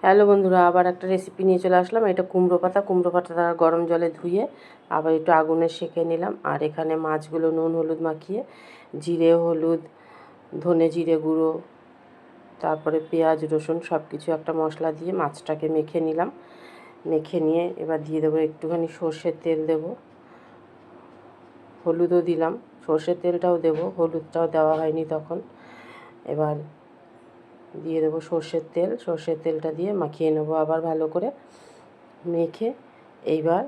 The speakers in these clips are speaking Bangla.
হ্যালো বন্ধুরা, আবার একটা রেসিপি নিয়ে চলে আসলাম। এটা কুমড়ো পাতা গরম জলে ধুয়ে আবার একটু আগুনে সেঁকে নিলাম। আর এখানে মাছগুলো নুন হলুদ মাখিয়ে জিরে হলুদ ধনে জিরে গুঁড়ো তারপরে পেঁয়াজ রসুন সব কিছু একটা মশলা দিয়ে মাছটাকে মেখে নিলাম। মেখে নিয়ে এবার দিয়ে দেবো একটুখানি সর্ষের তেল দেবো, হলুদও দিলাম, সর্ষের তেলটাও দেবো, হলুদটাও দেওয়া হয়নি তখন। এবার দিয়ে দেবো সর্ষের তেলটা দিয়ে মাখিয়ে নেবো আবার ভালো করে মেখে। এইবার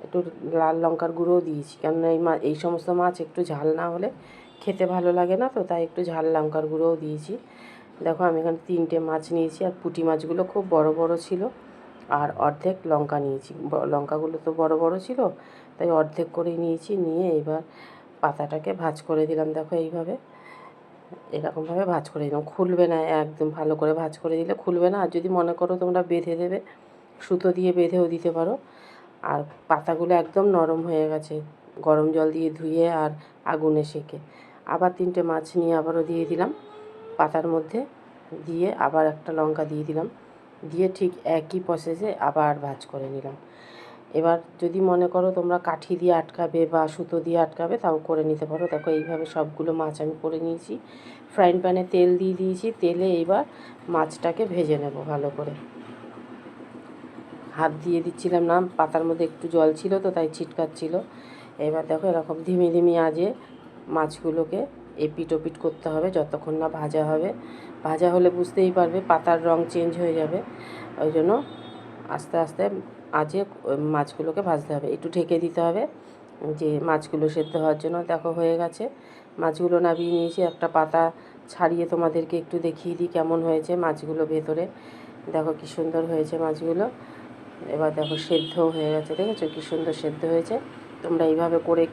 একটু লাল লঙ্কার গুঁড়োও দিয়েছি, কেননা এই সমস্ত মাছ একটু ঝাল না হলে খেতে ভালো লাগে না, তো তাই একটু ঝাল লঙ্কার গুঁড়োও দিয়েছি। দেখো আমি এখানে 3টে মাছ নিয়েছি, আর পুঁটি মাছগুলো খুব বড় বড় ছিল। আর অর্ধেক লঙ্কা নিয়েছি, লঙ্কাগুলো তো বড় বড় ছিল, তাই অর্ধেক করেই নিয়েছি। নিয়ে এবার পাতাটাকে ভাজ করে দিলাম। দেখো এইভাবে এরকমভাবে ভাজ করে দিলাম, খুলবে না, একদম ভালো করে ভাজ করে দিলে খুলবে না। আর যদি মনে করো তোমরা বেঁধে দেবে, সুতো দিয়ে বেঁধেও দিতে পারো। আর পাতাগুলো একদম নরম হয়ে গেছে গরম জল দিয়ে ধুয়ে আর আগুনে সেঁকে। আবার 3টে মাছ নিয়ে আবারও দিয়ে দিলাম পাতার মধ্যে, দিয়ে আবার একটা লঙ্কা দিয়ে দিলাম, দিয়ে ঠিক একই প্রসেসে আবার ভাজ করে নিলাম। এবার যদি মনে করো তোমরা কাঠি দিয়ে আটকাবে বা সুতো দিয়ে আটকাবে, তাও করে নিতে পারো। দেখো এইভাবে সবগুলো মাছ আমি করে নিয়েছি। ফ্রাইং প্যানে তেল দিয়ে দিয়েছি, তেলে এবার মাছটাকে ভেজে নেব ভালো করে। হাত দিয়ে দিচ্ছিলাম না, পাতার মধ্যে একটু জল ছিল তো তাই ছিটকাচ্ছিল। এবার দেখো এরকম ধিমি ধিমি আঁচে মাছগুলোকে এপিট ওপিট করতে হবে যতক্ষণ না ভাজা হবে। ভাজা হলে বুঝতেই পারবে পাতার রং চেঞ্জ হয়ে যাবে, ওই জন্য আস্তে আস্তে আঁচে মাছগুলোকে ভাজতে হবে। একটু ঢেকে দিতে হবে যে মাছগুলো সেদ্ধ হওয়ার জন্য। দেখো হয়ে গেছে, মাছগুলো নামিয়ে নিয়েছি। একটা পাতা ছাড়িয়ে তোমাদেরকে একটু দেখিয়ে দিই কেমন হয়েছে মাছগুলো ভেতরে। দেখো কী সুন্দর হয়েছে মাছগুলো। এবার দেখো সেদ্ধও হয়ে গেছে, দেখেছো কী সুন্দর সেদ্ধ হয়েছে। তোমরা এইভাবে করে